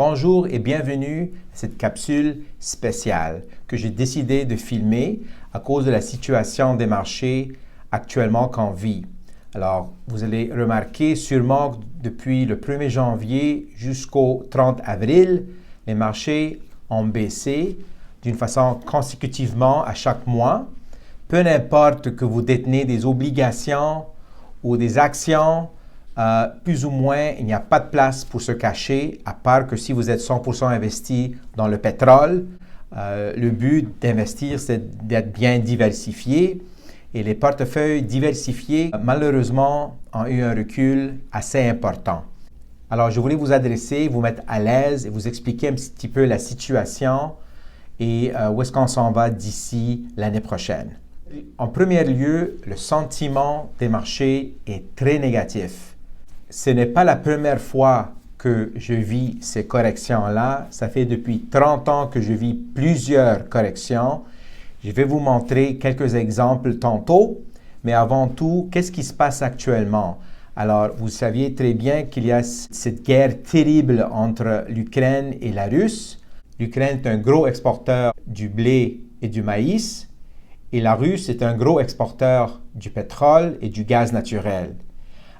Bonjour et bienvenue à cette capsule spéciale que j'ai décidé de filmer à cause de la situation des marchés actuellement qu'on vit. Alors, vous allez remarquer sûrement que depuis le 1er janvier jusqu'au 30 avril, les marchés ont baissé d'une façon consécutivement à chaque mois. Peu importe que vous détenez des obligations ou des actions, plus ou moins, il n'y a pas de place pour se cacher, à part que si vous êtes 100% investi dans le pétrole. Le but d'investir, c'est d'être bien diversifié. Et les portefeuilles diversifiés, malheureusement, ont eu un recul assez important. Alors, je voulais vous adresser, vous mettre à l'aise et vous expliquer un petit peu la situation et où est-ce qu'on s'en va d'ici l'année prochaine. En premier lieu, le sentiment des marchés est très négatif. Ce n'est pas la première fois que je vis ces corrections-là. Ça fait depuis 30 ans que je vis plusieurs corrections. Je vais vous montrer quelques exemples tantôt, mais avant tout, qu'est-ce qui se passe actuellement? Alors, vous saviez très bien qu'il y a cette guerre terrible entre l'Ukraine et la Russie. L'Ukraine est un gros exporteur du blé et du maïs, et la Russie est un gros exporteur du pétrole et du gaz naturel.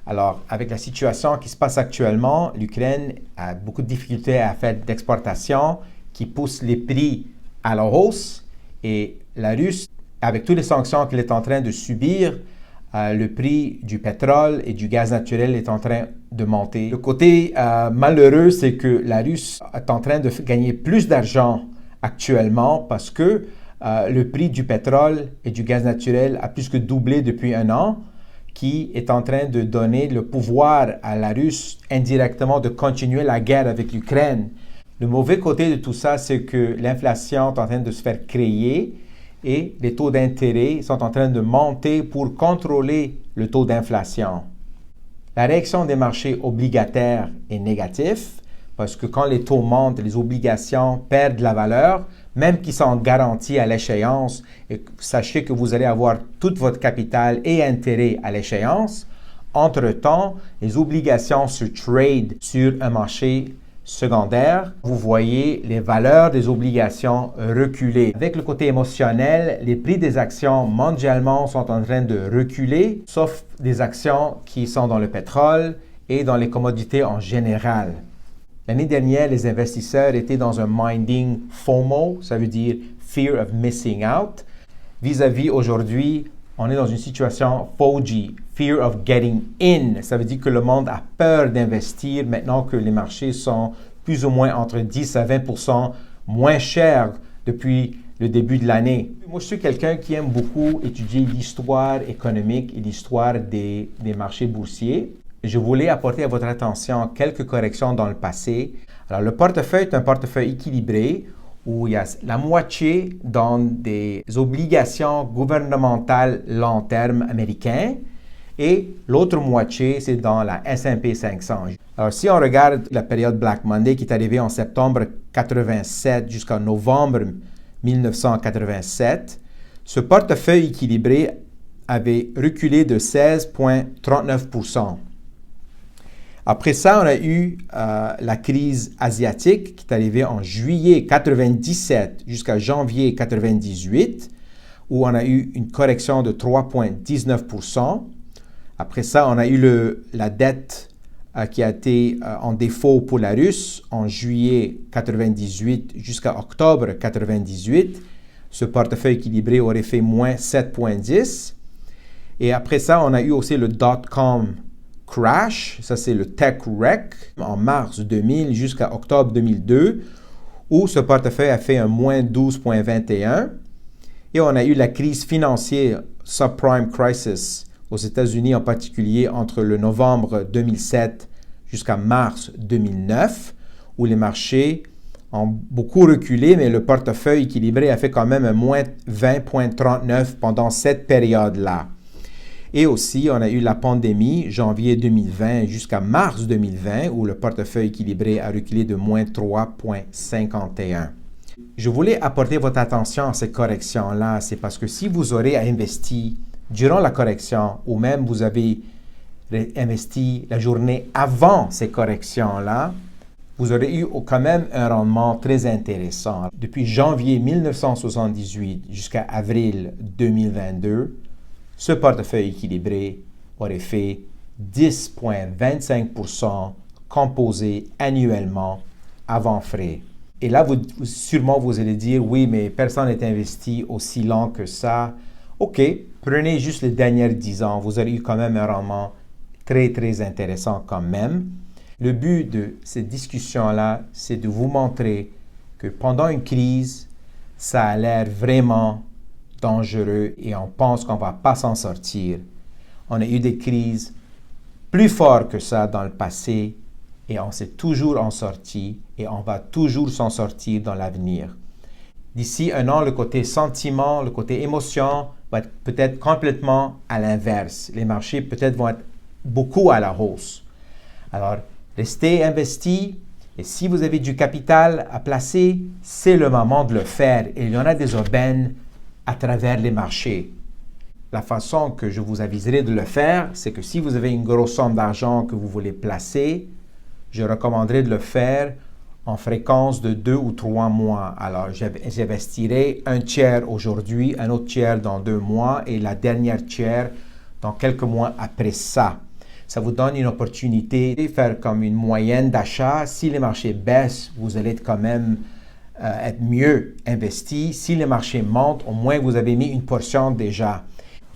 Alors, avec la situation qui se passe actuellement, l'Ukraine a beaucoup de difficultés à faire d'exportation qui pousse les prix à la hausse. Et la Russie, avec toutes les sanctions qu'elle est en train de subir, le prix du pétrole et du gaz naturel est en train de monter. Le côté malheureux, c'est que la Russie est en train de gagner plus d'argent actuellement parce que le prix du pétrole et du gaz naturel a plus que doublé depuis un an, qui est en train de donner le pouvoir à la Russie indirectement de continuer la guerre avec l'Ukraine. Le mauvais côté de tout ça, c'est que l'inflation est en train de se faire créer et les taux d'intérêt sont en train de monter pour contrôler le taux d'inflation. La réaction des marchés obligataires est négative parce que quand les taux montent, les obligations perdent de la valeur, même qu'ils sont garantis à l'échéance, et sachez que vous allez avoir tout votre capital et intérêt à l'échéance. Entre-temps, les obligations se tradent sur un marché secondaire. Vous voyez les valeurs des obligations reculer. Avec le côté émotionnel, les prix des actions mondialement sont en train de reculer, sauf des actions qui sont dans le pétrole et dans les commodités en général. L'année dernière, les investisseurs étaient dans un minding FOMO, ça veut dire Fear of Missing Out. Vis-à-vis aujourd'hui, on est dans une situation FOGI, Fear of Getting In. Ça veut dire que le monde a peur d'investir maintenant que les marchés sont plus ou moins entre 10 à 20% moins chers depuis le début de l'année. Moi, je suis quelqu'un qui aime beaucoup étudier l'histoire économique et l'histoire des marchés boursiers. Je voulais apporter à votre attention quelques corrections dans le passé. Alors, le portefeuille est un portefeuille équilibré où il y a la moitié dans des obligations gouvernementales long terme américaines et l'autre moitié, c'est dans la S&P 500. Alors, si on regarde la période Black Monday qui est arrivée en septembre 87 jusqu'en novembre 1987, ce portefeuille équilibré avait reculé de 16,39%. Après ça, on a eu la crise asiatique qui est arrivée en juillet 97 jusqu'à janvier 98, où on a eu une correction de 3,19%. Après ça, on a eu la dette qui a été en défaut pour la Russie en juillet 98 jusqu'à octobre 98. Ce portefeuille équilibré aurait fait moins 7,10. Et après ça, on a eu aussi le dot-com crash, ça c'est le tech wreck, en mars 2000 jusqu'à octobre 2002, où ce portefeuille a fait un moins 12,21. Et on a eu la crise financière, subprime crisis, aux États-Unis en particulier entre le novembre 2007 jusqu'à mars 2009, où les marchés ont beaucoup reculé, mais le portefeuille équilibré a fait quand même un moins 20,39 pendant cette période-là. Et aussi, on a eu la pandémie, janvier 2020 jusqu'à mars 2020, où le portefeuille équilibré a reculé de moins 3,51. Je voulais apporter votre attention à ces corrections-là. C'est parce que si vous aurez investi durant la correction, ou même vous avez investi la journée avant ces corrections-là, vous aurez eu quand même un rendement très intéressant. Depuis janvier 1978 jusqu'à avril 2022, ce portefeuille équilibré aurait fait 10,25% composé annuellement avant frais. Et là, sûrement, vous allez dire, oui, mais personne n'est investi aussi lent que ça. OK, prenez juste les dernières 10 ans. Vous aurez eu quand même un rendement très, très intéressant quand même. Le but de cette discussion-là, c'est de vous montrer que pendant une crise, ça a l'air vraiment dangereux et on pense qu'on ne va pas s'en sortir. On a eu des crises plus fortes que ça dans le passé et on s'est toujours en sorti et on va toujours s'en sortir dans l'avenir. D'ici un an, le côté sentiment, le côté émotion va être peut-être complètement à l'inverse. Les marchés peut-être vont être beaucoup à la hausse. Alors, restez investis et si vous avez du capital à placer, c'est le moment de le faire. Et il y en a des aubaines à travers les marchés. La façon que je vous aviserai de le faire, c'est que si vous avez une grosse somme d'argent que vous voulez placer, je recommanderais de le faire en fréquence de 2 ou 3 mois. Alors, j'investirai un tiers aujourd'hui, un autre tiers dans 2 mois et la dernière tiers dans quelques mois après ça. Ça vous donne une opportunité de faire comme une moyenne d'achat. Si les marchés baissent, vous allez quand même être mieux investi. Si les marchés montent, au moins vous avez mis une portion déjà.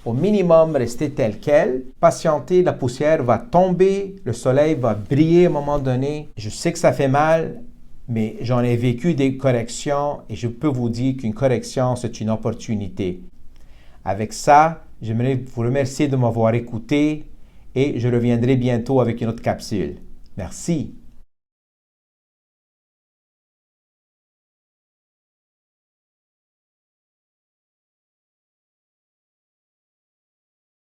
Au minimum, restez tel quel. Patientez, la poussière va tomber, le soleil va briller à un moment donné. Je sais que ça fait mal, mais j'en ai vécu des corrections et je peux vous dire qu'une correction, c'est une opportunité. Avec ça, j'aimerais vous remercier de m'avoir écouté et je reviendrai bientôt avec une autre capsule. Merci.